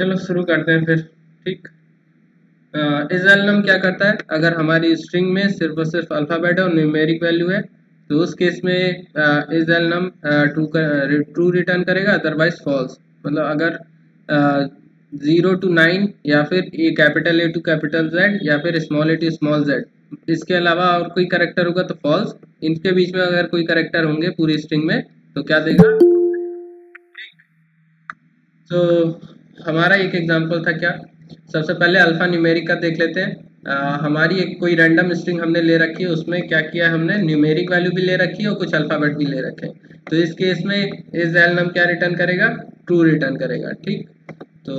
चलो शुरू करते हैं फिर। ठीक। इस एल्गोरिथम क्या करता है, अगर हमारी स्ट्रिंग में सिर्फ और सिर्फ अल्फ़ाबेट है और न्यूमेरिक वैल्यू है तो उस केस में इस एल्गोरिथम ट्रू रिटर्न करेगा, अदरवाइज फॉल्स। मतलब अगर 0 to 9 या फिर A to कैपिटल Z या फिर small a to small z, इसके अलावा और कोई करेक्टर होगा तो फॉल्स। इनके बीच में अगर कोई करेक्टर होंगे पूरी स्ट्रिंग में तो क्या देगा। तो हमारा एक एग्जांपल था क्या, सबसे पहले अल्फा न्यूमेरिक का देख लेते हैं। हमारी एक कोई रैंडम स्ट्रिंग हमने ले रखी है, उसमें क्या किया हमने, न्यूमेरिक वैल्यू भी ले रखी है और कुछ अल्फाबेट भी ले रखे हैं। तो इस केस में इस एल्गोरिथम क्या रिटर्न करेगा, ट्रू रिटर्न करेगा। ठीक। तो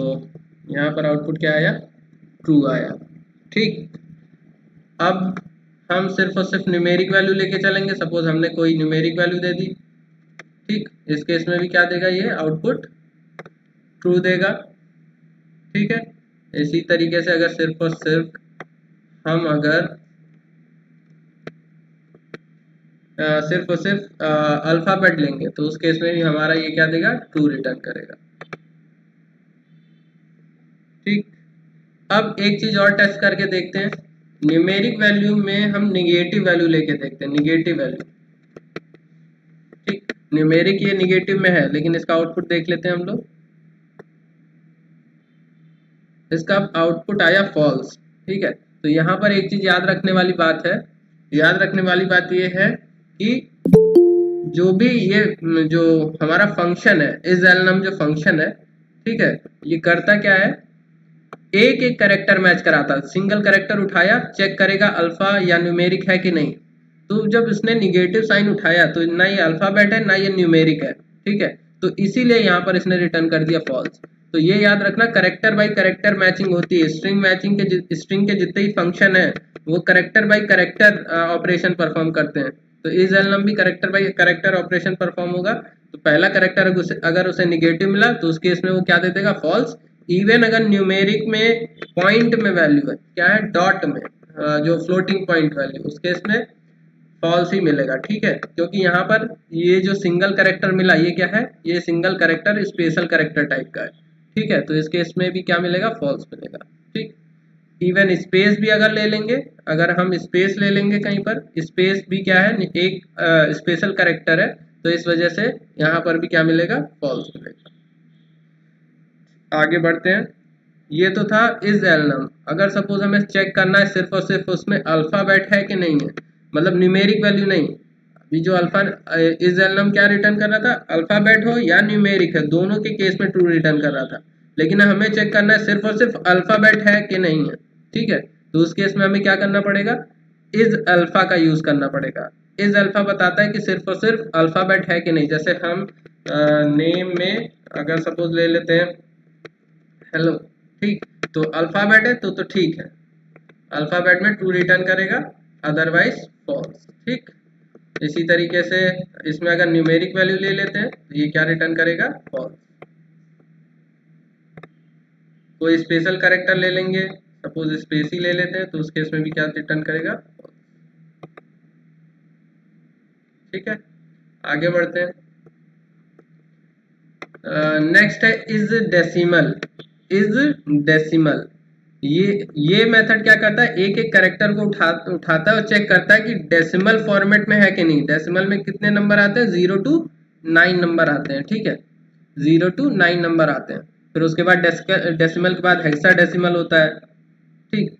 यहाँ पर आउटपुट क्या आया, ट्रू आया। ठीक। अब हम सिर्फ और सिर्फ न्यूमेरिक वैल्यू लेके चलेंगे, सपोज हमने कोई न्यूमेरिक वैल्यू दे दी। ठीक। इस केस में भी क्या देगा, ये आउटपुट ट्रू देगा। ठीक है। इसी तरीके से अगर सिर्फ और सिर्फ हम अगर सिर्फ और सिर्फ अल्फाबेट लेंगे तो उस केस में भी हमारा ये क्या देगा, ट्रू रिटर्न करेगा। ठीक। अब एक चीज और टेस्ट करके देखते हैं, न्यूमेरिक वैल्यू में हम निगेटिव वैल्यू लेके देखते हैं, निगेटिव वैल्यू। ठीक। न्यूमेरिक ये निगेटिव में है लेकिन इसका आउटपुट देख लेते हैं हम लोग। इसका आउटपुट आया फॉल्स। ठीक है। तो यहाँ पर एक चीज याद रखने वाली बात है, याद रखने वाली बात ये है कि जो भी ये जो हमारा फंक्शन है, इस एल्गोरिथम जो फंक्शन है, ठीक है, ये करता क्या है, एक एक करेक्टर मैच कराता, सिंगल करेक्टर उठाया चेक करेगा अल्फा या न्यूमेरिक है कि नहीं। तो जब इसने निगेटिव साइन उठाया तो ना ये अल्फाबेट है ना ये न्यूमेरिक है। ठीक है। तो इसीलिए यहाँ पर इसने रिटर्न कर दिया फॉल्स। तो ये याद रखना, करेक्टर बाई करेक्टर मैचिंग होती है। स्ट्रिंग मैचिंग के स्ट्रिंग के जितने ही फंक्शन है वो character by character operation perform करते हैं। तो इस एल्गोरिथम भी character by character operation perform होगा। तो पहला करेक्टर अगर उसे निगेटिव मिला तो उस केस में वो क्या दे देगा, फॉल्स। इवन अगर न्यूमेरिक में पॉइंट में वैल्यू है, क्या है, डॉट में जो फ्लोटिंग पॉइंट वैल्यू, उस केस में फॉल्स ही मिलेगा। ठीक है। क्योंकि यहाँ पर ये जो सिंगल करेक्टर मिला ये क्या है, ये single character special character type का है। ठीक है। तो इस केस में भी क्या मिलेगा, फॉल्स मिलेगा। ठीक। इवन स्पेस भी अगर ले लेंगे, अगर हम स्पेस ले लेंगे कहीं पर, स्पेस भी क्या है, एक स्पेशल करेक्टर है, तो इस वजह से यहाँ पर भी क्या मिलेगा, फॉल्स मिलेगा। आगे बढ़ते हैं। ये तो था इस एल्गोरिथम। अगर सपोज हमें चेक करना है सिर्फ और सिर्फ उसमें अल्फाबेट है कि नहीं है, मतलब न्यूमेरिक वैल्यू नहीं। अभी जो अल्फा इस एल्गोरिथम क्या रिटर्न कर रहा था, अल्फाबेट हो या न्यूमेरिक है, दोनों के केस में ट्रू रिटर्न कर रहा था। लेकिन हमें चेक करना है सिर्फ और सिर्फ अल्फाबेट है कि नहीं है। ठीक है। तो उस केस में हमें क्या करना पड़ेगा, इस अल्फा का यूज करना पड़ेगा। इस अल्फा बताता है कि सिर्फ और सिर्फ अल्फाबेट है कि नहीं। जैसे हम नेम में अगर सपोज ले लेते हैं हेलो। ठीक। तो अल्फाबेट है तो ठीक है, अल्फाबेट में ट्रू रिटर्न करेगा, अदरवाइज फॉल्स। ठीक। इसी तरीके से इसमें अगर न्यूमेरिक वैल्यू ले लेते हैं तो ये क्या रिटर्न करेगा, फॉल्स। कोई स्पेशल कैरेक्टर ले लेंगे, सपोज स्पेस ही ले लेते हैं, तो उस केस में भी क्या रिटर्न करेगा, false। ठीक है। आगे बढ़ते हैं। नेक्स्ट है इज डेसिमल। इज डेसिमल, ये मेथड क्या करता है, एक एक करेक्टर को उठाता है और चेक करता है कि डेसिमल फॉर्मेट में है कि नहीं। डेसिमल में कितने नंबर आते हैं, 0 to 9 नंबर आते हैं। ठीक है। 0 to 9 नंबर आते हैं। फिर उसके बाद डेसिमल के बाद हेक्सा डेसिमल होता है। ठीक।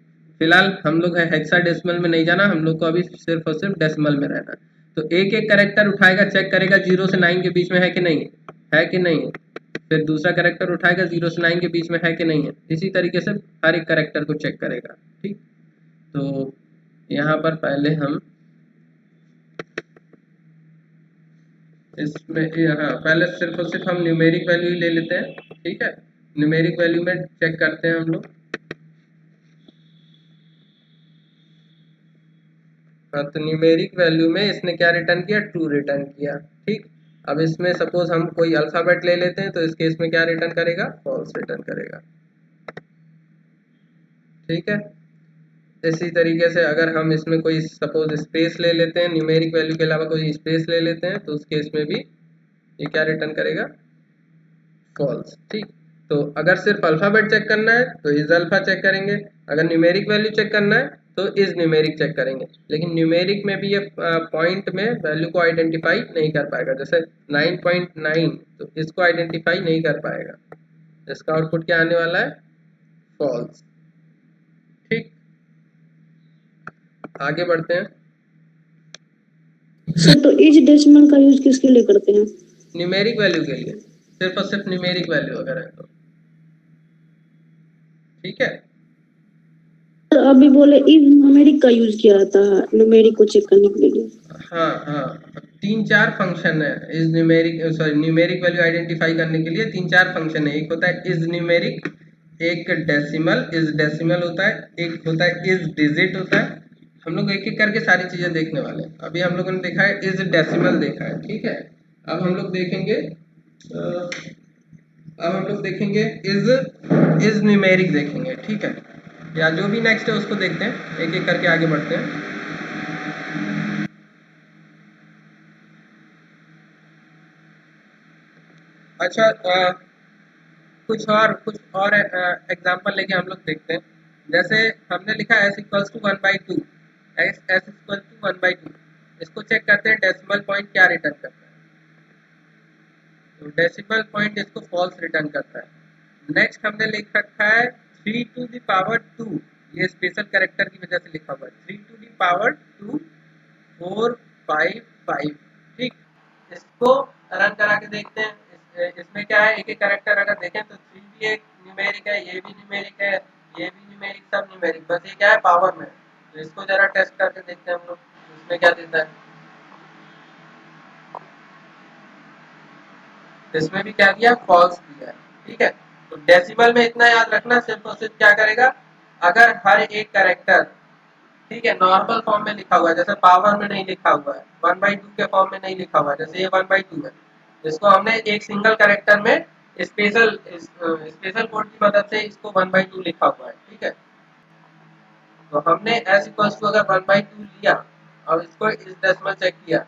फिलहाल हम लोग हेक्सा डेसिमल में नहीं जाना, हम लोग को अभी सिर्फ और सिर्फ डेसिमल में रहना। तो एक एक करेक्टर उठाएगा, चेक करेगा 0 से 9 के बीच में है कि नहीं है, कि नहीं। फिर दूसरा करेक्टर उठाएगा, 0 से 9 के बीच में है कि नहीं है। इसी तरीके से हर एक करेक्टर को चेक करेगा। ठीक। तो यहाँ पर पहले हम इसमें यहाँ पहले सिर्फ और सिर्फ हम न्यूमेरिक वैल्यू ही ले लेते हैं। ठीक है। न्यूमेरिक वैल्यू में चेक करते हैं हम लोग। हाँ, तो न्यूमेरिक वैल्यू में इसने क्या रिटर्न किया, ट्रू रिटर्न किया। ठीक। अब इसमें सपोज हम कोई अल्फाबेट ले लेते हैं तो इस केस में क्या रिटर्न करेगा, फॉल्स रिटर्न करेगा। ठीक है। इसी तरीके से अगर हम इसमें कोई सपोज स्पेस ले लेते हैं, न्यूमेरिक वैल्यू के अलावा कोई स्पेस ले लेते हैं, तो उस केस में भी ये क्या रिटर्न करेगा, फॉल्स। ठीक। तो अगर सिर्फ अल्फाबेट चेक करना है तो इज अल्फा चेक करेंगे, अगर न्यूमेरिक वैल्यू चेक करना है तो इज न्यूमेरिक चेक करेंगे। लेकिन न्यूमेरिक में भी ये पॉइंट में वैल्यू को आइडेंटिफाई नहीं कर पाएगा, जैसे 9.9 तो इसको आइडेंटिफाई नहीं कर पाएगा, इसका आउटपुट क्या आने वाला है, फॉल्स। ठीक, आगे बढ़ते हैं। सर तो एज डेसिमल का यूज किसके लिए करते हैं? न्यूमेरिक वैल्यू के लिए, सिर्फ और सिर्फ न्यूमेरिक वैल्यू अगर है तो। ठीक है, सर अभी बोले इज न्यूमेरिक का यूज किया जाता है न्यूमेरिक को चेक करने के लिए। हाँ हाँ, 3-4 फंक्शन है is numeric, sorry numeric value identify करने के लिए 3-4 फंक्शन है। एक होता है इज न्यूमेरिक, एक डेसिमल, इज डेसिमल होता है, एक होता है इज डिजिट होता है। हम लोग एक एक करके सारी चीजें देखने वाले हैं। अभी हम लोगों ने देखा है इज डेसिमल देखा है, ठीक है। अब हम लोग देखेंगे इज न्यूमेरिक देखेंगे, ठीक है, या जो भी नेक्स्ट है उसको देखते हैं, एक एक करके आगे बढ़ते हैं। अच्छा, कुछ और एग्जांपल लेके हम लोग देखते हैं। जैसे हमने लिखा S equals to 1/2, S equal to 1/2, इसको चेक करते हैं डेसिमल पॉइंट क्या रिटर्न करता है। तो डेसिमल पॉइंट इसको फॉल्स रिटर्न करता है। नेक्स्ट हमने लिख रखा है 3 टू द पावर 2, ये स्पेशल कैरेक्टर की वजह से लिखा हुआ है 3 टू द पावर 2 4 5 5। ठीक, इसको रन करा के देखते हैं। इसमें क्या है, एक एक कैरेक्टर अगर देखें तो 3 भी एक न्यूमेरिक है, ये भी न्यूमेरिक है, ये भी न्यूमेरिक, सब न्यूमेरिक, बस ये क्या है पावर में। तो इसको जरा टेस्ट करके देखते हैं हम लोग, इसमें क्या देता है। इसमें भी क्या दिया, फॉल्स दिया है। ठीक है, तो डेसिमल में इतना याद रखना, सिर्फ और सिर्फ क्या करेगा, अगर हर एक कैरेक्टर, ठीक है, नॉर्मल फॉर्म में लिखा हुआ है, जैसे पावर में नहीं लिखा हुआ है, 1/2 के फॉर्म में नहीं लिखा हुआ है, जैसे ये 1/2 है, इसको हमने एक सिंगल कैरेक्टर में स्पेशल कोड की मदद से इसको 1/2 लिखा हुआ है। ठीक है, तो हमने एस इक्वल्स टू अगर 1/2 लिया और इसको इस डेसिमल चेक किया,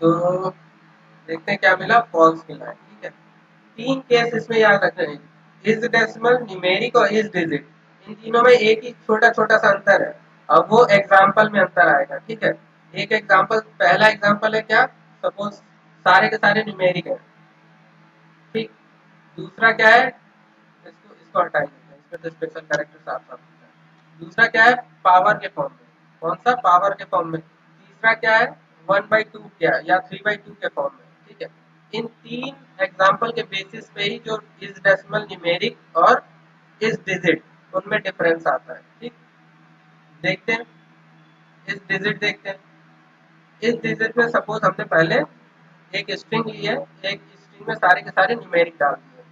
तो देखते हैं क्या मिला, फॉल्स मिला है। ठीक है, 3 केस इसमें याद रखना है, इज डेसिमल, न्यूमेरिक और इज डिजिट, इन तीनों में एक ही छोटा छोटा सा अंतर है। अब वो एग्जाम्पल में अंतर आएगा। ठीक है, एक एग्जाम्पल, पहला एग्जाम्पल है क्या, सपोज सारे के सारे न्यूमेरिक है। ठीक, दूसरा क्या है, इसको हटा ही देते हैं, इसमें तो स्पेशल कैरेक्टर साफ साफ होता है। दूसरा क्या है, पावर के फॉर्म में, कौन सा, पावर के फॉर्म में। तीसरा क्या है, 1/2 क्या या 3/2 के फॉर्म में। ठीक है, इन 3 एग्जाम्पल के बेसिस पे ही जो इज डेसिमल, न्यूमेरिक और इज डिजिट, उनमें डिफरेंस आता है। ठीक, देखते हैं, इज डिजिट देखते हैं। इस डिजिट में सपोज हमने पहले एक स्ट्रिंग ली है, एक स्ट्रिंग में सारे के सारे न्यूमेरिक डाल दिए।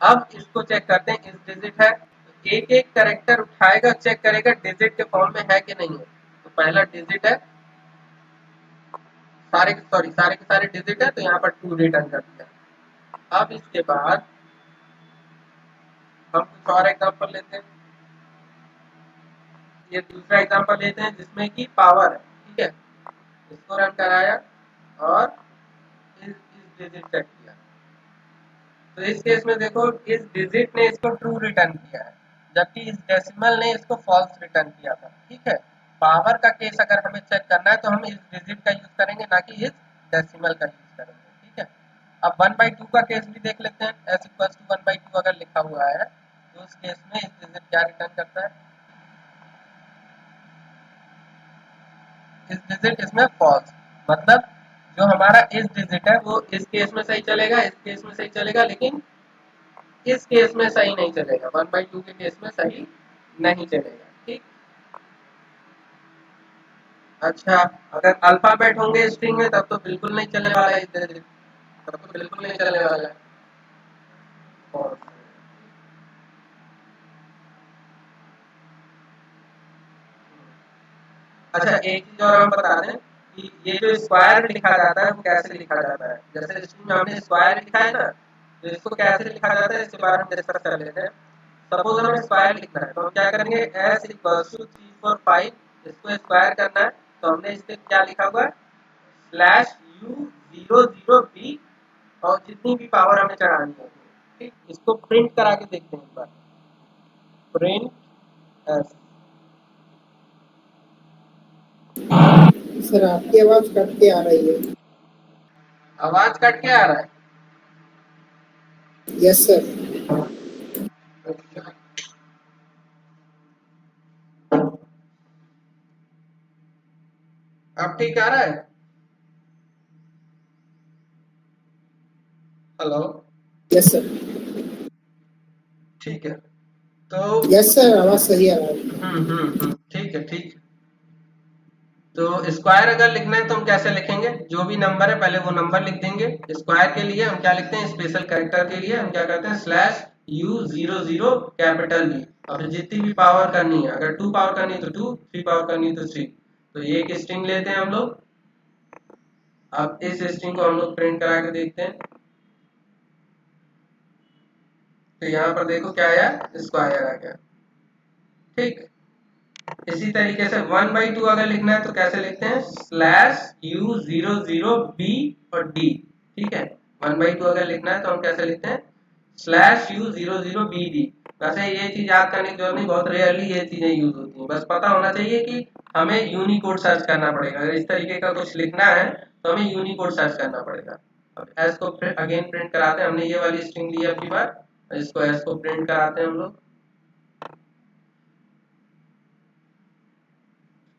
अब इसको चेक करते हैं, इस डिजिट है, एक एक कैरेक्टर उठाएगा, चेक करेगा डिजिट के फॉर्म में है कि नहीं है। तो पहला डिजिट है, सारे के सारे डिजिट है, तो यहाँ पर 2 रिटर्न कर दिया। अब इसके बाद हम कुछ और एग्जांपल लेते हैं। ये दूसरा एग्जांपल लेते हैं जिसमें कि पावर है। ठीक है, इसको रन कराया और इस डिजिट चेक किया, तो इस केस में देखो इस डिजिट ने इसको ट्रू रिटर्न किया है, जबकि इस डेसिमल ने इसको फॉल्स रिटर्न किया था। ठीक है, पावर का केस अगर हमें चेक करना है तो हम इस डिजिट का यूज करेंगे, ना कि इस डेसिमल का यूज करेंगे। ठीक है, अब 1/2 का केस भी देख लेते हैं। एस इक्वल टू 1/2 अगर लिखा हुआ है तो उस केस में इस डिजिट क्या रिटर्न करता है, इस डिजिट इसमें फॉल्स। मतलब जो हमारा इस डिजिट है वो इस केस में सही चलेगा, इस केस में सही चलेगा, लेकिन इस केस में सही नहीं चलेगा, 1/2 के केस में सही नहीं चलेगा। ठीक, अच्छा, अगर अल्फाबेट होंगे स्ट्रिंग में तब तो बिल्कुल नहीं चलने वाला है, तब तो बिल्कुल नहीं चलने वाला है। और अच्छा, एक चीज और हम बता दें कि ये जो स्क्वायर में लिखा जाता है वो कैसे लिखा जाता है। जैसे स्ट्रिंग में हमने स्क्वायर लिखा है ना, तो इसको कैसे लिखा जाता है इसके बारे में डिस्कस कर लेते हैं। सपोज हमें स्क्वायर लिखना है तो हम क्या करेंगे, एस इक्वल्स टू 3 4 5, इसको स्क्वायर करना है तो हमने इस पे क्या लिखा हुआ है, u00b और जितनी भी पावर हमें चढ़ानी है, ठीक। इसको प्रिंट करा के देखते हैं एक बार। Print S. सर आपकी आवाज कट के आ रही है। आवाज कट के आ रहा है? Yes sir. अब ठीक आ रहा है? हेलो। Yes sir. ठीक है, तो यस सर, आवाज सही आ रहा है। ठीक है, ठीक है। तो स्क्वायर अगर लिखना है तो हम कैसे लिखेंगे? जो भी नंबर है पहले वो नंबर लिख देंगे। स्क्वायर के लिए हम क्या लिखते हैं? स्पेशल कैरेक्टर के लिए हम क्या करते हैं? Slash u00 capital B. और फिर जितनी भी पावर करनी है, अगर 2 पावर करनी है तो 2, 3 पावर करनी है तो 3। तो ये एक स्ट्रिंग लेते हैं हम लोग। अब इस स्ट्रिंग को हम लोग प्रिंट करा के देखते हैं। तो यहाँ पर देखो क्या आया? स्क्वायर आ गया, ठीक। इसी तरीके से 1/2 अगर लिखना है तो कैसे लिखते हैं? स्लैश u00b और d, ठीक है। 1/2 अगर लिखना है तो हम कैसे लिखते हैं? Slash u00bd। वैसे ये चीज याद करने की जरूरत नहीं, बहुत रेयरली ये चीजें यूज होती हैं। बस पता होना चाहिए कि हमें यूनिकोड सर्च करना पड़ेगा। अगर इस तरीके का कुछ लिखना है तो हमें यूनिकोड सर्च करना पड़ेगा। अब एस को अगेन प्रिंट कराते हैं। हमने ये वाली स्ट्रिंग ली अब की बार, इसको एस को प्रिंट कराते हैं हम लोग।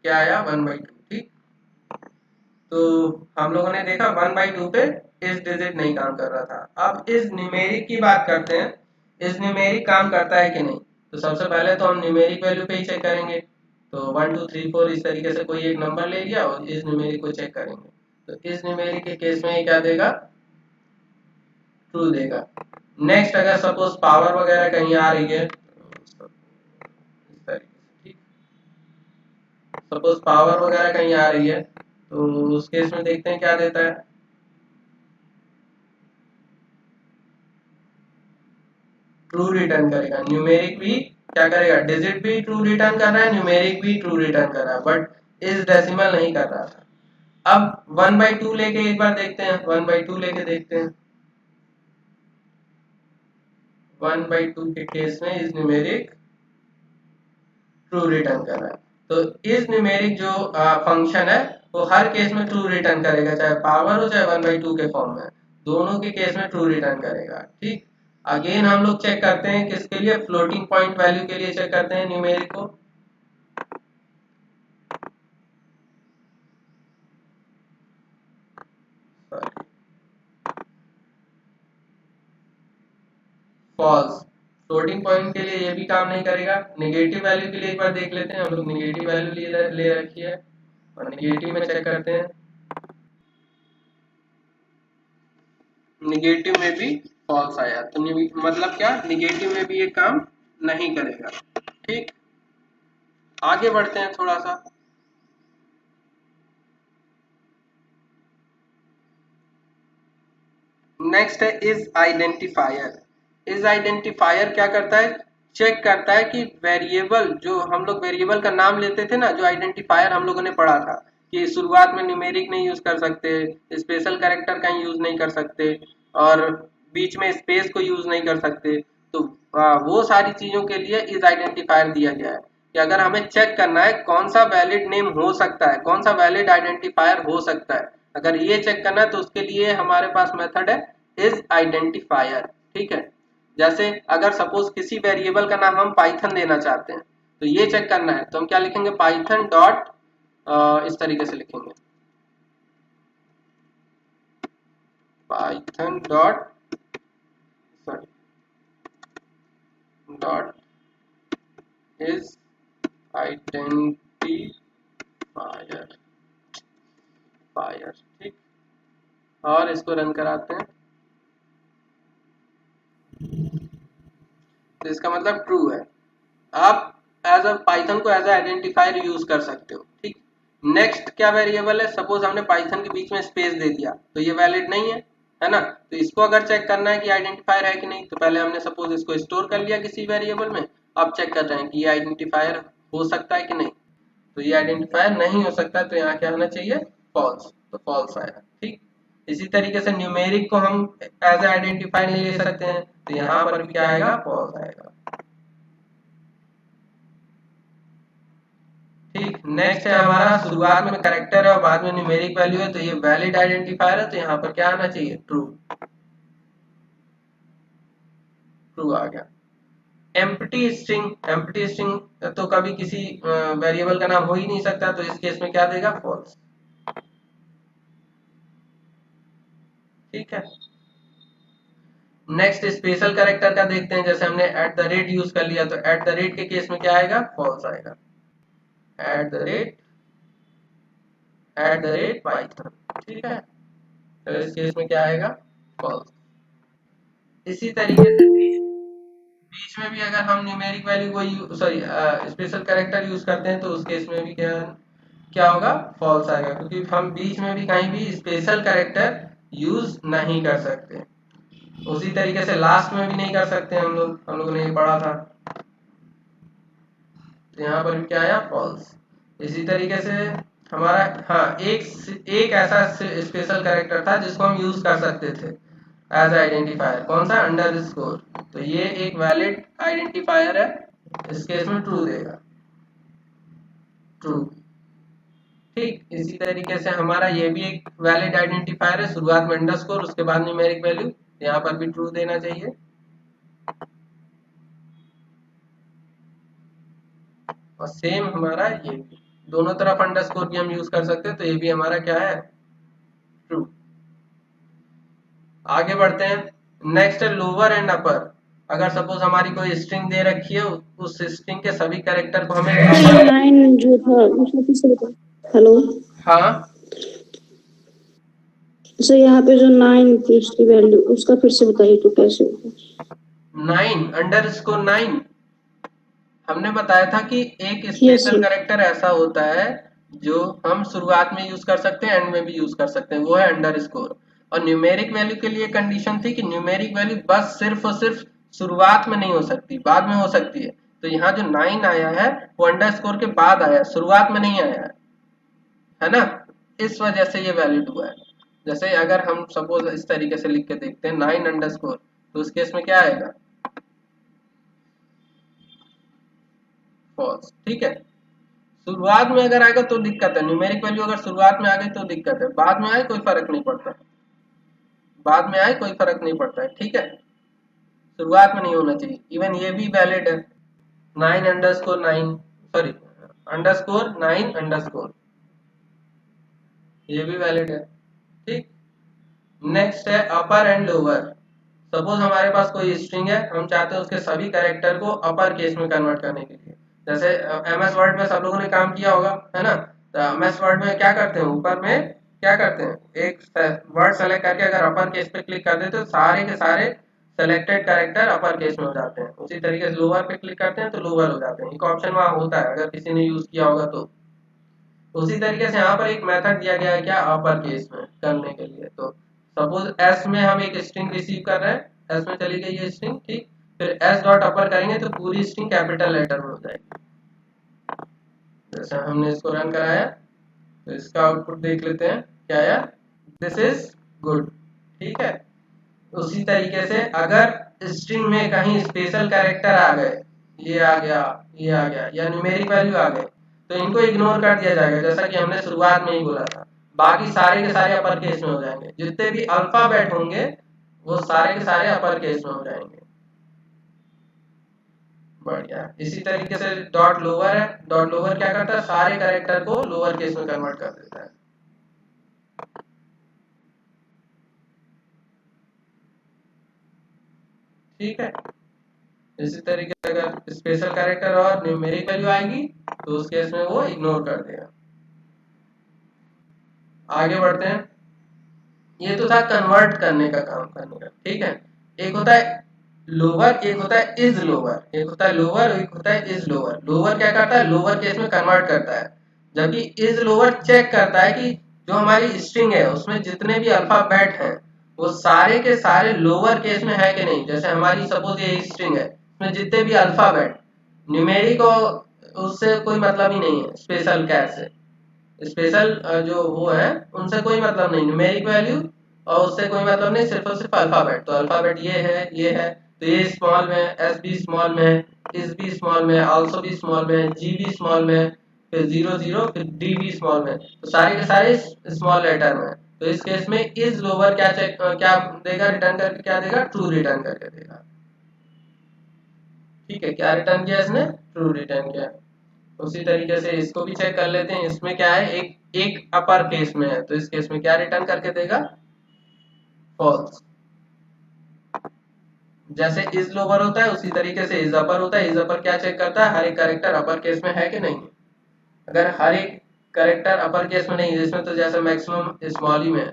क्या आया? 1/2, ठीक। तो हम लोगों ने देखा 1/2 पे इस डिजिट नहीं काम कर रहा था। अब इस न्यूमेरिक की बात करते हैं, इस न्यूमेरिक काम करता है कि नहीं। तो सबसे पहले तो हम न्यूमेरिक वैल्यू पे ही चेक करेंगे। तो 1 2 3 4 इस तरीके से कोई एक नंबर ले लिया और इस न्यूमेरिक को चेक करेंगे। तो इस न्यूमेरिक के केस में ये क्या देगा? ट्रू देगा। नेक्स्ट अगर सपोज पावर वगैरह कहीं आ रही है, इस तरीके से, ठीक। सपोज पावर वगैरह कहीं आ रही है तो उस केस में देखते हैं क्या देता है। ट्रू रिटर्न करेगा। न्यूमेरिक भी क्या करेगा? डिजिट भी ट्रू रिटर्न कर रहा है, न्यूमेरिक भी ट्रू रिटर्न कर रहा है, बट इस डेसिमल नहीं कर रहा था। अब 1/2 लेके एक बार देखते हैं। 1/2 लेके देखते हैं। 1/2 के केस में इस न्यूमेरिक ट्रू रिटर्न कर रहा है। तो इस न्यूमेरिक जो फंक्शन है वो हर केस में ट्रू रिटर्न करेगा, चाहे पावर हो चाहे 1/2 के फॉर्म में, दोनों के केस में ट्रू रिटर्न करेगा, ठीक। अगेन हम लोग चेक करते हैं किसके लिए? फ्लोटिंग पॉइंट वैल्यू के लिए चेक करते हैं न्यूमेरिक को। फॉल्स। फ्लोटिंग पॉइंट के लिए ये भी काम नहीं करेगा। नेगेटिव वैल्यू के लिए एक बार देख लेते हैं। हम लोग नेगेटिव वैल्यू ले रखी है और नेगेटिव में चेक करते हैं। निगेटिव में भी फॉल्स आया, तो मतलब क्या? निगेटिव में भी ये काम नहीं करेगा, ठीक। आगे बढ़ते हैं थोड़ा सा। नेक्स्ट है इज आइडेंटिफायर। इज आइडेंटिफायर क्या करता है? चेक करता है कि वेरिएबल, जो हम लोग वेरिएबल का नाम लेते थे ना, जो आइडेंटिफायर हम लोगों ने पढ़ा था कि शुरुआत में न्यूमेरिक नहीं यूज कर सकते, स्पेशल कैरेक्टर का यूज नहीं कर सकते और बीच में स्पेस को यूज नहीं कर सकते। तो वो सारी चीजों के लिए इज आइडेंटिफायर दिया गया है कि अगर हमें चेक करना है कौन सा वैलिड नेम हो सकता है, कौन सा वैलिड आइडेंटिफायर हो सकता है, अगर ये चेक करना है तो उसके लिए हमारे पास मेथड है इज आइडेंटिफायर, ठीक है। जैसे अगर सपोज किसी वेरिएबल का नाम हम पाइथन देना चाहते हैं तो ये चेक करना है तो हम क्या लिखेंगे? पाइथन डॉट, इस तरीके से लिखेंगे, Python dot, sorry, dot is identifier, ठीक। और इसको रन कराते हैं तो इसका मतलब ट्रू है। आप एज अ पाइथन को एज अ आइडेंटिफायर यूज कर सकते हो, ठीक। नेक्स्ट क्या वेरिएबल है? सपोज हमने पाइथन के बीच में स्पेस दे दिया तो ये वैलिड नहीं है ना। तो इसको अगर चेक करना है कि आइडेंटिफायर है कि नहीं, तो पहले हमने सपोज इसको स्टोर कर लिया किसी वेरिएबल में, अब चेक कर रहे हैं कि ये आइडेंटिफायर हो सकता है कि नहीं। तो ये आइडेंटिफायर नहीं हो सकता, तो यहाँ क्या होना चाहिए? फॉल्स। तो फॉल्स आया, ठीक। इसी तरीके से न्यूमेरिक को हम एज ए आइडेंटिफायर नहीं ले सकते हैं, तो यहाँ पर भी क्या आएगा, फॉल्स आएगा। ठीक, नेक्स्ट है हमारा शुरुआत में कैरेक्टर है और बाद में न्यूमेरिक वैल्यू है, तो ये वैलिड आइडेंटिफायर है, तो यहाँ पर क्या आना चाहिए, ट्रू। ट्रू आ गया। एम्प्टी स्ट्रिंग तो कभी किसी वेरिएबल का नाम हो ही नहीं सकता, तो इस केस में क्या देगा, फॉल्स। ठीक है। नेक्स्ट स्पेशल कैरेक्टर का देखते हैं, जैसे हमने एट द रेट यूज कर लिया, तो एट द रेट के केस में क्या आएगा, फॉल्स आएगा। एट द रेट पाइथन, ठीक है, तो इस केस में क्या आएगा, फॉल्स। इसी तरीके से बीच में भी अगर हम न्यूमेरिक वैल्यू को सॉरी स्पेशल कैरेक्टर यूज करते हैं, तो उस केस में भी क्या होगा, फॉल्स आएगा, क्योंकि हम बीच में भी कहीं भी स्पेशल कैरेक्टर यूज नहीं कर सकते। उसी तरीके से लास्ट में भी नहीं कर सकते हम लोगों ने ये पढ़ा था, तो यहाँ पर भी क्या आया, फॉल्स। इसी तरीके से हमारा एक ऐसा स्पेशल कैरेक्टर था जिसको हम यूज कर सकते थे एज आइडेंटिफायर, कौन सा, अंडरस्कोर, तो ये एक वैलिड आइडेंटिफायर है, इस केस में ट्रू देगा, ट्रू। ठीक, इसी तरीके से हमारा ये भी एक वैलिड आइडेंटिफायर है, शुरुआत में अंडरस्कोर उसके बाद न्यूमेरिक वैल्यू, यहाँ पर भी ट्रू देना चाहिए। और सेम हमारा ये भी, दोनों तरफ अंडरस्कोर भी हम यूज कर सकते हैं, तो ये भी हमारा क्या है, ट्रू। आगे बढ़ते हैं। नेक्स्ट है लोअर एंड अपर। अगर सपोज हमारी कोई स्ट्रिंग दे रखी है, उस स्ट्रिंग के सभी कैरेक्टर को हमें लाइन जो था उसका फिर से बता। हेलो, हाँ सर यहाँ पे जो 9 थी उसकी वैल्यू, उसका फिर से बताइए तो कैसे होगा। 9 अंडरस्कोर 9, हमने बताया था कि एक Yes, स्पेशल sir. कैरेक्टर ऐसा होता है जो हम शुरुआत में यूज कर सकते हैं, एंड में भी यूज कर सकते हैं, वो है अंडरस्कोर। और न्यूमेरिक वैल्यू के लिए कंडीशन थी कि न्यूमेरिक वैल्यू बस सिर्फ और सिर्फ शुरुआत में नहीं हो सकती, बाद में हो सकती है। तो यहाँ जो 9 आया है वो अंडरस्कोर के बाद आया, शुरुआत में नहीं आया है ना, इस वजह से ये वैलिड हुआ है। जैसे अगर हम सपोज इस तरीके से लिख के देखते हैं 9 अंडरस्कोर, तो उस केस में क्या आएगा, फॉल्स। ठीक है, शुरुआत में अगर आएगा तो दिक्कत है, न्यूमेरिक वैल्यू अगर शुरुआत में आ गई तो दिक्कत है, बाद में आए कोई फर्क नहीं पड़ता, बाद में आए कोई फर्क नहीं पड़ता है। ठीक है, शुरुआत में नहीं होना चाहिए। इवन ये भी वैलिड है, 9 अंडरस्कोर 9, सॉरी अंडरस्कोर 9 अंडरस्कोर, ये भी वैलिड है। ठीक, नेक्स्ट है अपर एंड लोअर। सपोज हमारे पास कोई स्ट्रिंग है, हम चाहते हैं उसके सभी कैरेक्टर को अपर केस में कन्वर्ट करने के लिए। जैसे एमएस वर्ड में सब लोगों ने काम किया होगा, है ना, तो एमएस वर्ड में क्या करते हैं, ऊपर में क्या करते हैं, एक वर्ड सेलेक्ट करके अगर अपर केस पे क्लिक कर देते हैं तो सारे के सारे सेलेक्टेड कैरेक्टर अपर केस में हो जाते हैं। उसी तरीके से लोअर पे क्लिक करते हैं तो लोअर हो जाते हैं, एक ऑप्शन वहां होता है अगर किसी ने यूज किया होगा तो। उसी तरीके से यहाँ पर एक मेथड दिया गया है क्या, अपर केस में करने के लिए। तो सपोज एस में हम एक स्ट्रिंग रिसीव कर रहे हैं, एस में चली गई ये स्ट्रिंग, ठीक, फिर एस डॉट अपर करेंगे तो पूरी स्ट्रिंग कैपिटल लेटर में हो जाएगी। जैसे हमने इसको रन कराया तो इसका आउटपुट देख लेते हैं क्या आया, दिस इज गुड। ठीक है, उसी तरीके से अगर स्ट्रिंग में कहीं स्पेशल कैरेक्टर आ गए, ये आ गया, ये आ गया, या न्यूमेरिक वैल्यू आ गए, तो इनको इग्नोर कर दिया जाएगा, जैसा कि हमने शुरुआत में ही बोला था। बाकी सारे के सारे अपर केस में हो जाएंगे, जितने भी अल्फाबेट होंगे वो सारे के सारे अपर केस में हो जाएंगे। बढ़िया। इसी तरीके से डॉट लोअर है, डॉट लोअर क्या करता है, सारे कैरेक्टर को लोअर केस में कन्वर्ट कर देता है। ठीक है, इसी तरीके से अगर स्पेशल कैरेक्टर और न्यूमेरिक वैल्यू आएगी तो उस केस में वो इग्नोर कर देगा। आगे बढ़ते हैं। ये तो था कन्वर्ट करने का काम करने का। ठीक है, एक होता है लोअर, एक होता है इज लोअर, एक होता है लोअर, एक होता है इज लोअर। लोअर क्या करता है, लोअर केस में कन्वर्ट करता है, जबकि इज लोअर चेक करता है कि जो हमारी स्ट्रिंग है उसमें जितने भी अल्फाबेट हैं वो सारे के सारे लोअर केस में है कि नहीं। जैसे हमारी सपोज ये स्ट्रिंग है, इसमें जितने भी अल्फाबेट, न्यूमेरिक उससे कोई मतलब ही नहीं है, स्पेशल कैर से, स्पेशल जो वो है उनसे कोई मतलब नहीं। न्यूमेरिक वैल्यू और उससे कोई मतलब नहीं, सिर्फ और सिर्फ अल्फाबेट। तो अल्फाबेट ये है, तो ये स्मॉल में है, एस भी स्मॉल में है, इस भी स्मॉल में है, आल्सो भी स्मॉल में है, जी भी स्मॉल में है, फिर 00, फिर डी भी स्मॉल में, तो सारे के सारे स्मॉल लेटर में। तो इस केस में इज लोअर क्या देगा, रिटर्न करके क्या देगा, ट्रू रिटर्न करके देगा। ठीक है, क्या रिटर्न किया इसने, ट्रू रिटर्न किया। उसी तरीके से इसको भी चेक कर लेते हैं। इसमें क्या है, एक अपर केस में है, तो इस केस में क्या रिटर्न करके देगा, फॉल्स। जैसे इज लोअर होता है उसी तरीके से इज अपर होता है। इज अपर क्या चेक करता है, हर एक कैरेक्टर अपर केस में है कि नहीं। अगर हर एक कैरेक्टर अपर केस में नहीं है, जिसमें तो जैसे मैक्सिमम स्मॉल ही में है,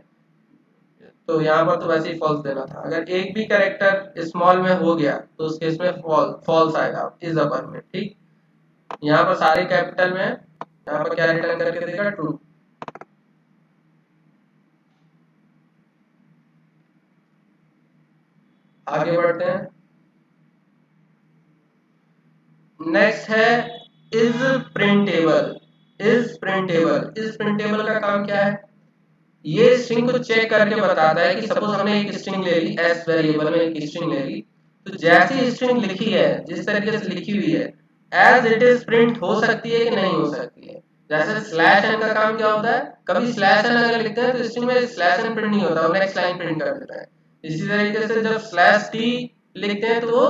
तो यहाँ पर तो वैसे ही फॉल्स देना था। अगर एक भी कैरेक्टर स्मॉल में हो गया तो उस केस में फॉल्स आएगा इज अपर में। ठीक, यहाँ पर सारे कैपिटल में है, यहाँ पर क्या रिटर्न करके देगा, ट्रू। आगे बढ़ते हैं। नेक्स्ट है इज प्रिंटेबल। इज प्रिंटेबल का काम क्या है, ये स्ट्रिंग को चेक करके बताता है कि सपोज हमने एक स्ट्रिंग ले ली, एस वेरिएबल में एक स्ट्रिंग ले ली, तो जैसी स्ट्रिंग लिखी है, जिस तरीके से लिखी हुई है, एज इट इज प्रिंट हो सकती है कि नहीं हो सकती है। जैसे स्लैश एन का काम क्या होता है, कभी स्लैश एन अगर लिखते हैं तो स्ट्रिंग में स्लैश एन प्रिंट नहीं होता, वो नेक्स्ट लाइन प्रिंट कर देता है। इसी तरीके से जब स्लैश टी लिखते हैं तो वो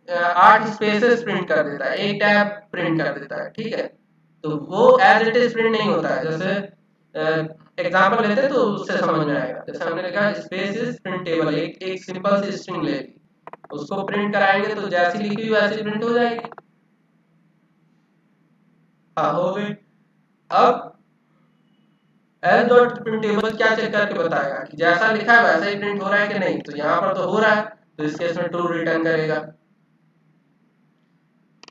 8 स्पेसेस प्रिंट कर देता है, एक टैब प्रिंट कर देता है। ठीक है, तो वो एज इट इज प्रिंट नहीं होता है। जैसे एग्जांपल लेते हैं तो उससे समझ में आएगा। जैसे हमने लिखा स्पेस इज प्रिंटेबल, एक सिंपल सी स्ट्रिंग ले ली, उसको प्रिंट कराएंगे तो जैसी लिखी हुई वैसी प्रिंट हो जाएगी। हाँ, हो गई। अब एज डॉट प्रिंटेबल क्या चेक करके बताएगा कि जैसा लिखा है वैसा ही प्रिंट हो रहा है कि नहीं, तो यहाँ पर तो हो रहा है, तो इस केस में ट्रू रिटर्न करेगा।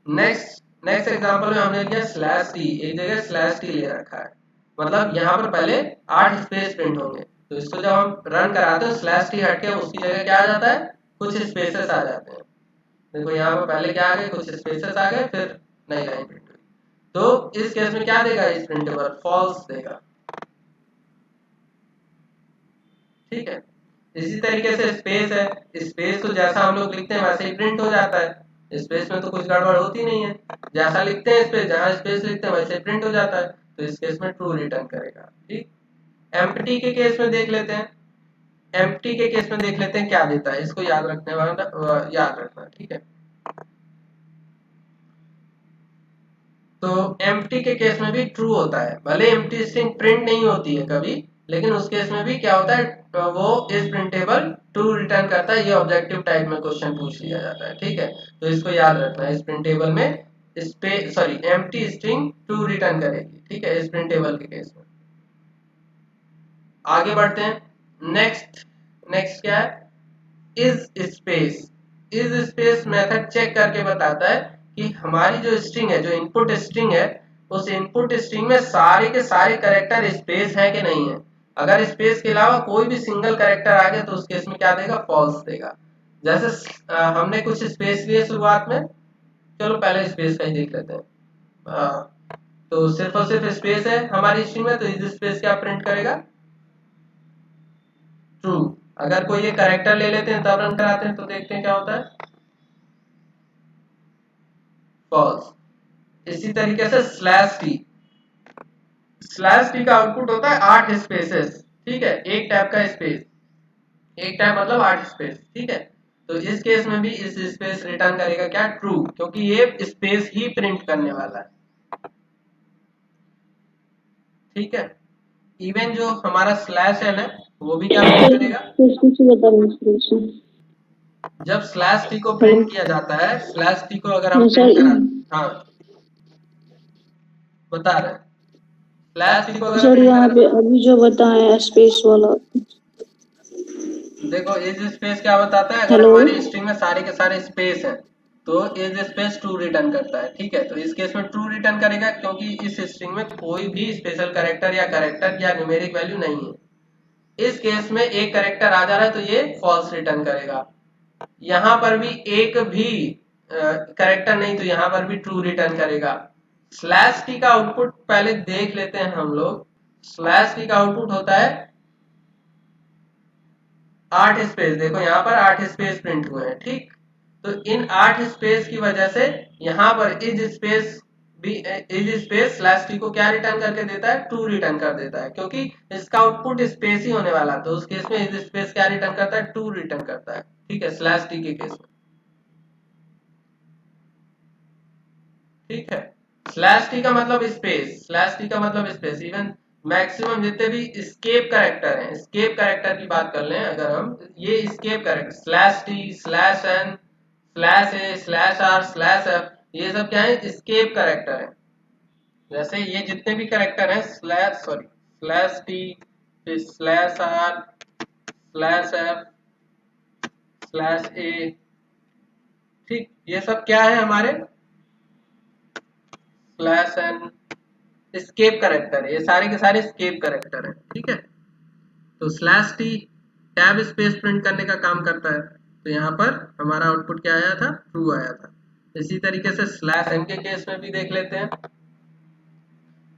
नेक्स्ट एग्जांपल में हमने लिया स्लैश टी, एक जगह स्लैश टी ले रखा है, मतलब यहाँ पर पहले 8 स्पेस प्रिंट होंगे, तो इसको जब हम रन कराते हैं स्लैश टी हट के उसकी जगह क्या आ जाता है, कुछ स्पेसेस आ जाते हैं। देखो यहाँ पर पहले क्या आ गए, कुछ स्पेसेस आ गए, फिर नई लाइन प्रिंट हुई। तो इस केस में क्या देगा, इस प्रिंटेबल फॉल्स देगा। ठीक है, इसी तरीके से स्पेस है, स्पेस तो जैसा हम लोग लिखते हैं वैसे ही प्रिंट हो जाता है, स्पेस में तो कुछ गड़बड़ होती नहीं है, जैसा लिखते हैं स्पेस, जहां स्पेस लिखते हैं वैसे प्रिंट हो जाता है, तो इस केस में ट्रू रिटर्न करेगा। ठीक, एम्प्टी के केस में देख लेते हैं। एम्प्टी के केस में देख लेते हैं क्या देता है, इसको याद रखने वाला याद रखना। ठीक है, तो एम्प्टी के केस में भी ट्रू होता है, भले एम्प्टी स्ट्रिंग प्रिंट नहीं होती है कभी, लेकिन उस केस में भी क्या होता है, वो इज प्रिंटेबल ट्रू रिटर्न करता है। ये ऑब्जेक्टिव टाइप में क्वेश्चन पूछ लिया जाता है। ठीक है, तो इसको याद रखना है, इस प्रिंटेबल में एम्प्टी स्ट्रिंग ट्रू रिटर्न करेगी। ठीक है, इस प्रिंटेबल के केस में। आगे बढ़ते हैं। नेक्स्ट क्या है, इज स्पेस मेथड चेक करके बताता है कि हमारी जो स्ट्रिंग है, जो इनपुट स्ट्रिंग है, उस इनपुट स्ट्रिंग में सारे के सारे कैरेक्टर स्पेस है कि नहीं है। अगर स्पेस के अलावा कोई भी सिंगल कैरेक्टर आ गया तो उस केस में क्या देगा, फॉल्स देगा। जैसे हमने कुछ स्पेस लिए शुरुआत में, चलो पहले स्पेस का ही देख लेते हैं। तो सिर्फ और सिर्फ स्पेस है हमारी स्ट्रिंग में, तो इस स्पेस क्या प्रिंट करेगा, ट्रू। अगर कोई ये कैरेक्टर ले लेते हैं तब रन कराते हैं तो देखते हैं क्या होता है, फॉल्स। इसी तरीके से स्लैश टी का आउटपुट होता है 8 स्पेसेस। ठीक है, एक टैब का स्पेस, एक टैब मतलब 8 स्पेस। ठीक है, तो इस केस में भी इस स्पेस रिटर्न करेगा क्या, ट्रू, क्योंकि ये स्पेस ही प्रिंट करने वाला है। ठीक है, इवन जो हमारा स्लैश है ना, वो भी क्या प्रिंट करेगा, जब स्लैश टी को प्रिंट किया जाता है, स्लैश टी को अगर हम प्रिंट करा, हाँ बता रहे हैं, स्लैश टी को अगर सर यहाँ पे अभी जो बताए स्पेस वाला, देखो इज स्पेस क्या बताता है, अगर हमारी स्ट्रिंग में सारे के सारे स्पेस हैं तो इज स्पेस ट्रू रिटर्न करता है। ठीक है, तो इस केस में ट्रू रिटर्न करेगा क्योंकि इस स्ट्रिंग में कोई भी स्पेशल कैरेक्टर या न्यूमेरिक वैल्यू नहीं है। इस केस में एक कैरेक्टर आ जा रहा है तो ये फॉल्स रिटर्न करेगा। यहाँ पर भी एक भी कैरेक्टर नहीं, तो यहाँ पर भी ट्रू रिटर्न करेगा। स्लैश टी का आउटपुट पहले देख लेते हैं हम लोग। स्लैश टी का आउटपुट होता है 8 स्पेस, देखो यहाँ पर 8 स्पेस प्रिंट हुए हैं, ठीक। तो इन 8 स्पेस की वजह से यहाँ पर इज स्पेस भी, इज स्पेस स्लैश टी को क्या रिटर्न करके देता है, ट्रू रिटर्न कर देता है, क्योंकि इसका आउटपुट स्पेस ही होने वाला, तो उस केस में इज स्पेस क्या रिटर्न करता है, ट्रू रिटर्न करता है, ठीक है, स्लैश टी के केस में, ठीक है। स्लैश टी का मतलब स्पेस, स्लैश टी का मतलब स्पेस। इवन मैक्सिमम जितने भी स्केप कैरेक्टर हैं, स्केप कैरेक्टर की बात कर लें अगर हम, ये escape character slash t, slash n, slash a, slash r, slash f, ये सब क्या है, स्केप कैरेक्टर है। जैसे ये जितने भी कैरेक्टर हैं, स्लैश सॉरी स्लैश टी, फिर slash r, slash f, slash a, ठीक, ये सब क्या है हमारे स्लैश एन स्केप कैरेक्टर है, ये सारे के सारे स्केप कैरेक्टर हैं, ठीक है। तो slash T tab space print करने का काम करता है, तो यहाँ पर हमारा आउटपुट क्या आया था, ट्रू आया था। इसी तरीके से स्लैश एन के केस में भी देख लेते हैं,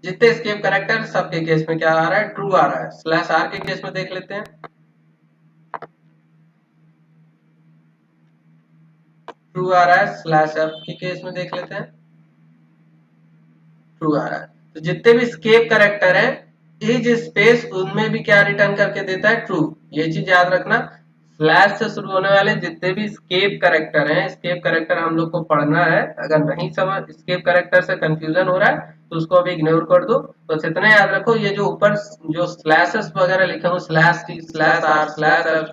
जितने स्केप कैरेक्टर सबके केस में क्या आ रहा है, ट्रू आ रहा है। स्लैश आर के केस में देख लेते हैं, ट्रू आ रहा है। स्लैश एफ के केस में देख लेते हैं, ट्रू आ रहा है। तो जितने भी स्केप कैरेक्टर है इज स्पेस, उनमें भी क्या रिटर्न करके देता है, ट्रू। ये चीज याद रखना, स्लैश से शुरू होने वाले जितने भी स्केप कैरेक्टर हैं, स्केप कैरेक्टर हम लोग को पढ़ना है। अगर नहीं समझ, स्केप कैरेक्टर से कंफ्यूजन हो रहा है तो उसको अभी इग्नोर कर दो। बस इतना याद रखो, ये जो ऊपर जो स्लैशेस वगैरह लिखे हो, slash t, slash r, slash f,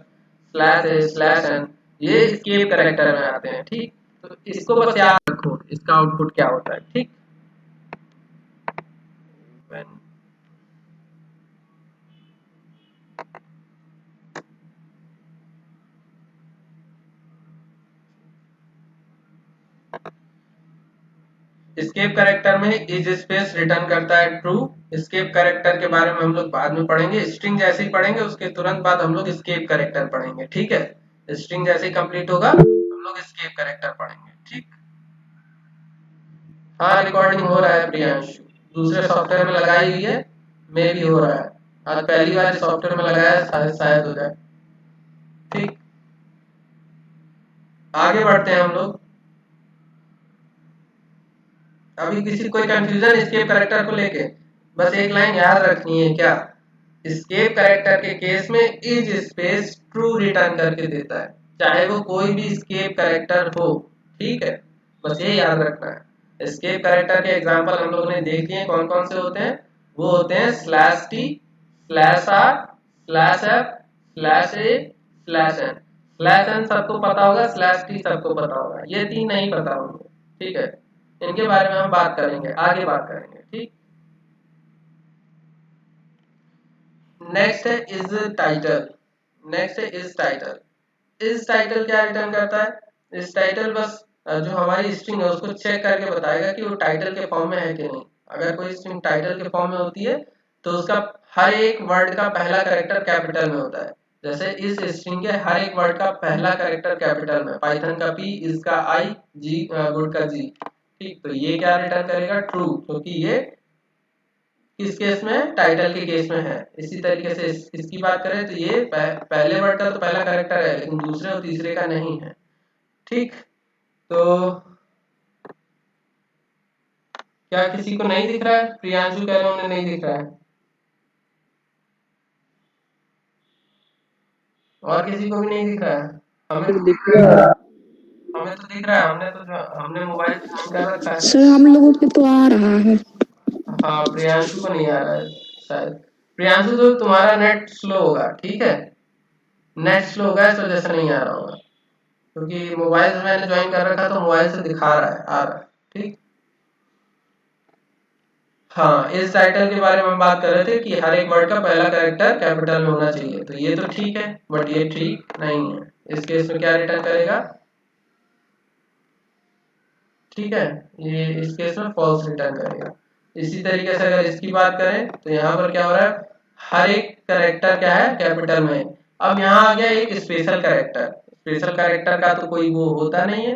slash a, slash n, ये स्केप कैरेक्टर में आते हैं, ठीक। तो इसको बस याद रखो, इसका आउटपुट क्या होता है, ठीक। स्केप कैरेक्टर में इज स्पेस रिटर्न करता है ट्रू। स्केप कैरेक्टर के बारे में हम लोग बाद में पढ़ेंगे, स्ट्रिंग जैसे ही पढ़ेंगे उसके तुरंत बाद हम लोग स्केप कैरेक्टर पढ़ेंगे, ठीक है। स्ट्रिंग जैसे ही कंप्लीट होगा हम लोग स्केप कैरेक्टर पढ़ेंगे, ठीक। हाँ, रिकॉर्डिंग हो रहा है प्रियांशु, दूसरे सॉफ्टवेयर में लगाई हुई है, मे भी हो रहा है। आज पहली बार इस सॉफ्टवेयर में लगाया है, शायद हो जाए, ठीक। आगे बढ़ते हैं हम लोग। अभी किसी कोई कंफ्यूजन स्केप कैरेक्टर को लेके, बस एक लाइन याद रखनी है, क्या, स्केप कैरेक्टर के केस में इज स्पेस ट्रू रिटर्न करके देता है, चाहे वो कोई भी स्केप कैरेक्टर हो, ठीक है। बस ये याद रखना है। स्केप कैरेक्टर के एग्जांपल हम लोगों ने देख लिए, कौन कौन से होते हैं, वो होते हैं slash t, slash r, slash f, slash a, slash n. Slash n सबको पता होगा, स्लैश टी सबको पता होगा, ये तीन नहीं पता होंगे, ठीक है। इनके बारे में हम बात करेंगे, आगे बात करेंगे, ठीक। नेक्स्ट है इज टाइटल। नेक्स्ट है इज टाइटल। इस टाइटल क्या रिटर्न करता है, इस टाइटल बस जो हमारी स्ट्रिंग है उसको चेक करके बताएगा कि वो टाइटल के फॉर्म में है कि नहीं। अगर कोई स्ट्रिंग टाइटल के फॉर्म में होती है तो उसका हर एक वर्ड का पहला कैरेक्टर कैपिटल में होता है। जैसे इस स्ट्रिंग के हर एक वर्ड का पहला कैरेक्टर कैपिटल में, पाइथन का पी, इसका आई, जी गुड का जी, ठीक। तो ये क्या रिटर्न करेगा, ट्रू, क्योंकि ये किस केस में, टाइटल के केस में है। इसी तरीके से इसकी बात करें तो ये पहले वर्ड का तो पहला कैरेक्टर है, लेकिन दूसरे और तीसरे का नहीं है, ठीक। तो क्या किसी को नहीं दिख रहा है, प्रियांशु कह रहे उन्हें नहीं दिख रहा है, और किसी को भी नहीं दिख रहा है, हमें तो दिख रहा है, हमें तो दिख रहा है, हमने मोबाइल ऑन कर रखा है। सर हम लोगों के तो आ रहा है। हाँ, प्रियांशु को नहीं आ रहा है शायद। प्रियांशु तो तुम्हारा नेट स्लो होगा, ठीक है, नेट स्लो होगा इस वजह से नहीं आ रहा होगा, क्योंकि मोबाइल से मैंने ज्वाइन कर रखा तो मोबाइल से दिखा रहा है, आ रहा है, ठीक। हाँ, इस टाइटल के बारे में हम बात कर रहे थे कि हर एक वर्ड का पहला कैरेक्टर कैपिटल में होना चाहिए, तो ये तो ठीक है, बट ये ठीक नहीं है। इस केस में क्या रिटर्न करेगा, ठीक है, ये इस केस में फॉल्स रिटर्न करेगा। इसी तरीके से अगर इसकी बात करें तो यहाँ पर क्या हो रहा है, हर एक कैरेक्टर क्या है, कैपिटल में है। अब यहाँ आ गया एक स्पेशल कैरेक्टर। स्पेशल कैरेक्टर का तो कोई वो होता नहीं है,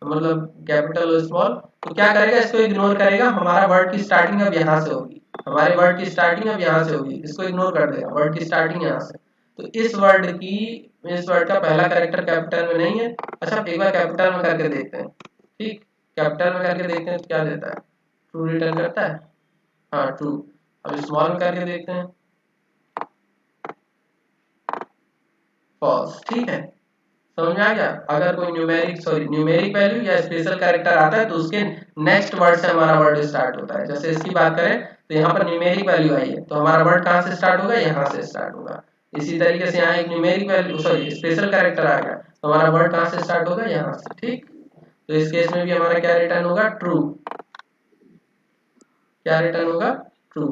मतलब कैपिटल और स्मॉल, तो क्या करेगा, इसको इग्नोर करेगा। हमारा वर्ड की स्टार्टिंग अब यहाँ से होगी, हमारे वर्ड की स्टार्टिंग अब यहाँ से होगी, इसको इग्नोर कर देगा, वर्ड की स्टार्टिंग यहाँ से। तो इस वर्ड का पहला कैरेक्टर कैपिटल में नहीं है। अच्छा, एक बार कैपिटल में करके देखते हैं। ठीक, कैपिटल में करके देखते हैं तो क्या देता है, ट्रू रिटर्न करता है। हाँ, ट्रू। अब स्मॉल में करके देखते हैं, फॉल्स। ठीक है, समझ में आ गया। अगर कोई न्यूमेरिक वैल्यू या स्पेशल कैरेक्टर आता है तो उसके नेक्स्ट वर्ड से हमारा वर्ड स्टार्ट होता है। जैसे इसकी बात करें तो यहाँ पर न्यूमेरिक वैल्यू आई है, तो हमारा वर्ड कहाँ से स्टार्ट होगा, यहाँ से स्टार्ट होगा। इसी तरीके से यहाँ एक न्यूमेरिक वैल्यू स्पेशल कैरेक्टर आ गया, तो हमारा वर्ड कहाँ से स्टार्ट होगा, यहाँ से। ठीक, तो इस केस में भी हमारा क्या रिटर्न होगा, ट्रू। क्या रिटर्न होगा, ट्रू।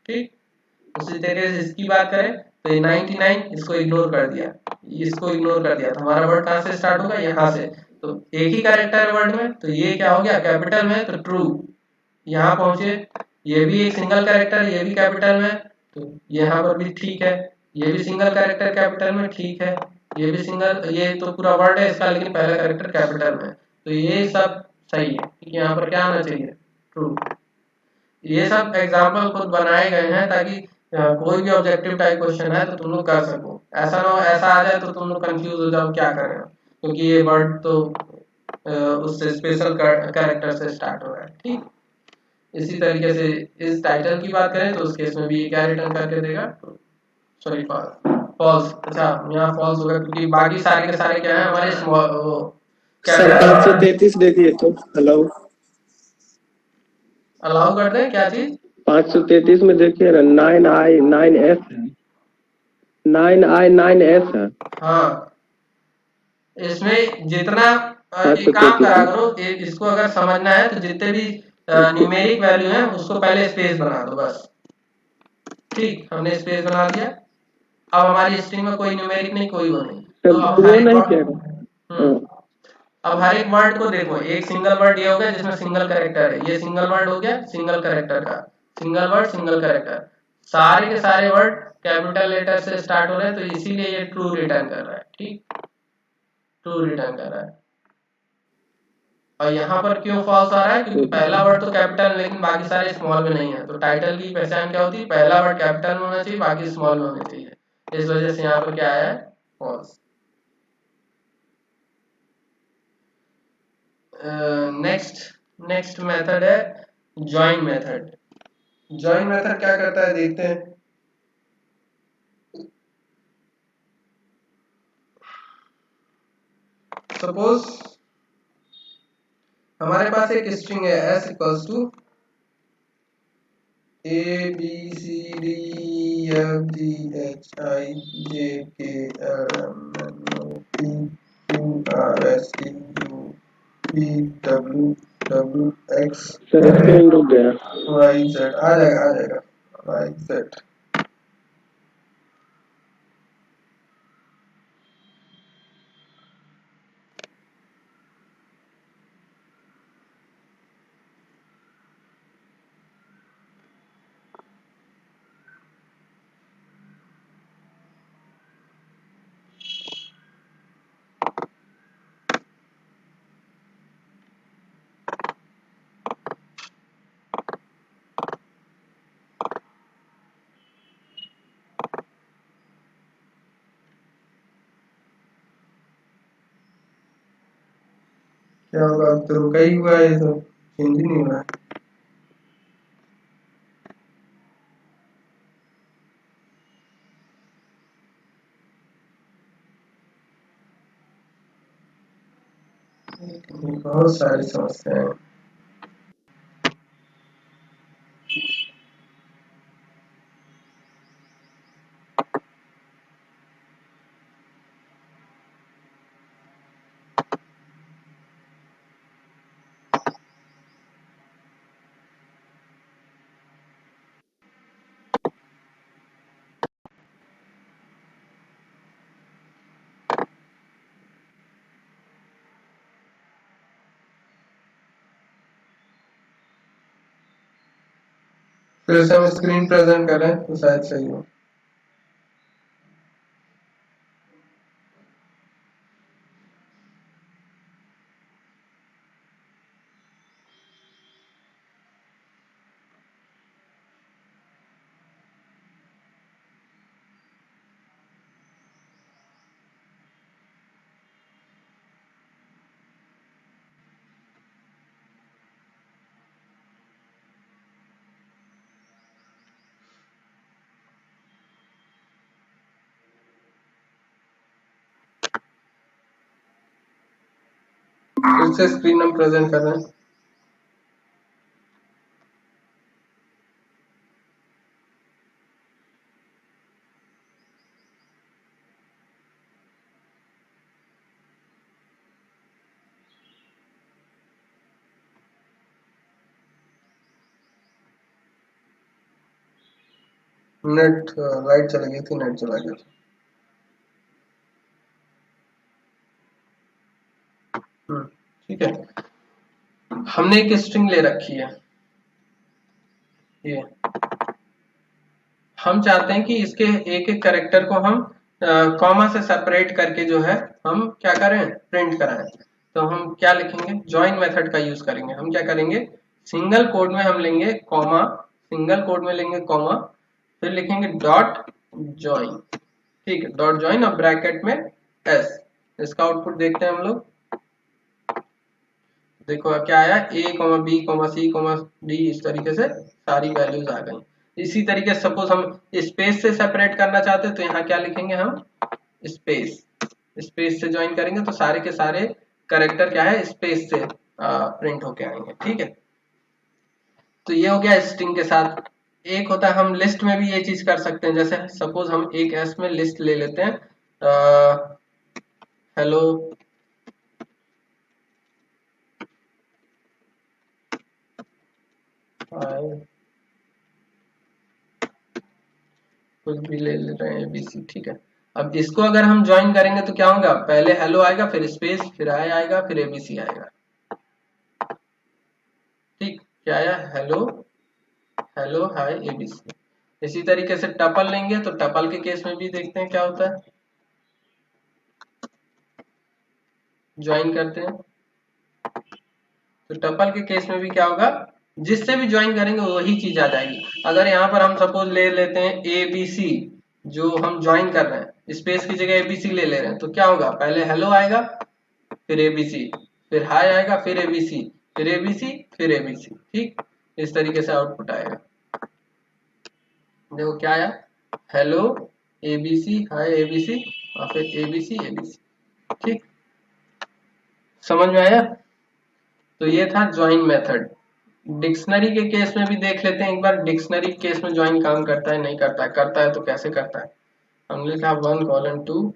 ठीक, उसी तरीके से इसकी बात करें तो ये 99, इसको इग्नोर कर दिया, तो हमारा वर्ड कहाँ से स्टार्ट होगा, यहाँ से। तो एक ही कैरेक्टर है वर्ड में, तो ये क्या हो गया, कैपिटल में, तो ट्रू। यहाँ पहुंचे, ये भी एक सिंगल कैरेक्टर, ये भी कैपिटल में, तो यहाँ पर भी ठीक है। ये भी सिंगल कैरेक्टर कैपिटल में, ठीक है। ये भी सिंगल, ये तो पूरा वर्ड है इसका, लेकिन पहला कैरेक्टर कैपिटल में, तो ये सब सही है। क्योंकि यहाँ पर क्या आना चाहिए, ट्रू। ये सब एग्जाम्पल खुद बनाए गए हैं ताकि कोई भी ऑब्जेक्टिव टाइप क्वेश्चन है तो तुम लोग कर सको। ऐसा ना हो ऐसा आ जाए तो तुम लोग कंफ्यूज हो जाओ क्या करें, क्योंकि ये वर्ड तो उससे स्पेशल कैरेक्टर से स्टार्ट हो रहा है। ठीक, इसी तरीके से इस टाइटल की बात करें तो उस केस में भी ये क्या रिटर्न करके देगा, सॉरी फॉल्स। अच्छा, यहाँ फॉल्स होगा क्योंकि बाकी सारे के सारे क्या है हमारे वो सर 533 देखिए तो अलाउ कर दें क्या चीज। 533 में देखिए ना, 9I9S है, 9I9S है। हाँ, इसमें जितना एक काम करा करो, इसको अगर समझना है तो जितने भी न्यूमेरिक वैल्यू है उसको पहले स्पेस बना दो बस। ठीक, हमने स्पेस बना दिया। अब हमारी स्ट्रिंग में कोई न्यूमेरिक नहीं, कोई वो नहीं, तो अब वो हर एक नहीं वर्ड, कह रहा। अब हर एक वर्ड को देखो, एक सिंगल वर्ड ये हो गया जिसमें सिंगल कैरेक्टर है, ये सिंगल वर्ड हो गया सिंगल कैरेक्टर का, सिंगल वर्ड सिंगल कैरेक्टर, सारे के सारे वर्ड कैपिटल लेटर से स्टार्ट हो रहे हैं, तो इसीलिए ये ट्रू रिटर्न कर रहा है। ठीक, ट्रू रिटर्न कर रहा है। और यहाँ पर क्यों फॉल्स आ रहा है, क्योंकि पहला वर्ड तो कैपिटल लेकिन बाकी सारे स्मॉल में नहीं है। तो टाइटल की पहचान क्या होती है, पहला वर्ड कैपिटल में होना चाहिए, बाकी स्मॉल में होने चाहिए। इस वजह से यहाँ पर क्या आया है, फॉल्स। नेक्स्ट मेथड है ज्वाइन मेथड। ज्वाइन मेथड क्या करता है देखते हैं। सपोज हमारे पास एक स्ट्रिंग है s equals to A B C D E F G H I J K L M N O P Q R S T U V W W X sir screen रुक गया। Y Z आ जाएगा Y Z। क्या होगा, अब तो रुका ही हुआ है, तो चेंज ही नहीं हो रहा है। बहुत सारी समस्याएं हैं। फिर से हम स्क्रीन प्रेजेंट करें तो शायद सही हो। फिर से स्क्रीन हम प्रेजेंट कर रहे हैं। नेट लाइट चली गई थी, नेट चला गया था। ठीक है, हमने एक स्ट्रिंग ले रखी है, ये हम चाहते हैं कि इसके एक एक कैरेक्टर को हम कॉमा से सेपरेट करके जो है हम क्या करें, प्रिंट कराएं। तो हम क्या लिखेंगे, ज्वाइन मेथड का यूज करेंगे। हम क्या करेंगे, सिंगल कोड में हम लेंगे कॉमा, सिंगल कोड में लेंगे कॉमा, फिर लिखेंगे डॉट ज्वाइन। ठीक है, डॉट ज्वाइन और ब्रैकेट में एस। इसका आउटपुट देखते हैं हम लोग। देखो क्या आया, a, b, c, d, इस तरीके से सारी वैल्यूज आ गई। इसी तरीके से सपोज हम स्पेस से सेपरेट करना चाहते हैं तो यहाँ क्या लिखेंगे, हम स्पेस, स्पेस से ज्वाइन करेंगे तो सारे के सारे कैरेक्टर क्या है, स्पेस से प्रिंट होके आएंगे। ठीक है, तो ये हो गया स्ट्रिंग के साथ। एक होता है हम लिस्ट में भी ये चीज कर सकते हैं, जैसे सपोज हम एक एस में लिस्ट ले लेते हैं, हेलो कुछ भी ले रहे हैं एबीसी। ठीक है, अब इसको अगर हम ज्वाइन करेंगे तो क्या होगा, पहले हेलो आएगा, फिर स्पेस, फिर हाय आएगा, फिर एबीसी आएगा। ठीक, क्या आया, हेलो हेलो हाय एबीसी। इसी तरीके से टपल लेंगे तो टपल के केस में भी देखते हैं क्या होता है, ज्वाइन करते हैं तो टपल के केस में भी क्या होगा, जिससे भी ज्वाइन करेंगे वही चीज आ जाएगी। अगर यहाँ पर हम सपोज ले लेते हैं ए बी सी, जो हम ज्वाइन कर रहे हैं, स्पेस की जगह एबीसी ले ले रहे हैं, तो क्या होगा, पहले हेलो आएगा, फिर एबीसी, फिर हाय आएगा, फिर एबीसी, फिर एबीसी, फिर एबीसी। ठीक, इस तरीके से आउटपुट आएगा। देखो क्या आया, हेलो एबीसी, हाय एबीसी, और फिर एबीसी एबीसी। ठीक, समझ में आया। तो ये था ज्वाइन मेथड। डिक्शनरी के केस में भी देख लेते हैं एक बार, डिक्शनरी केस में ज्वाइन काम करता है नहीं करता है, करता है तो कैसे करता है। हमने लिखा 1:2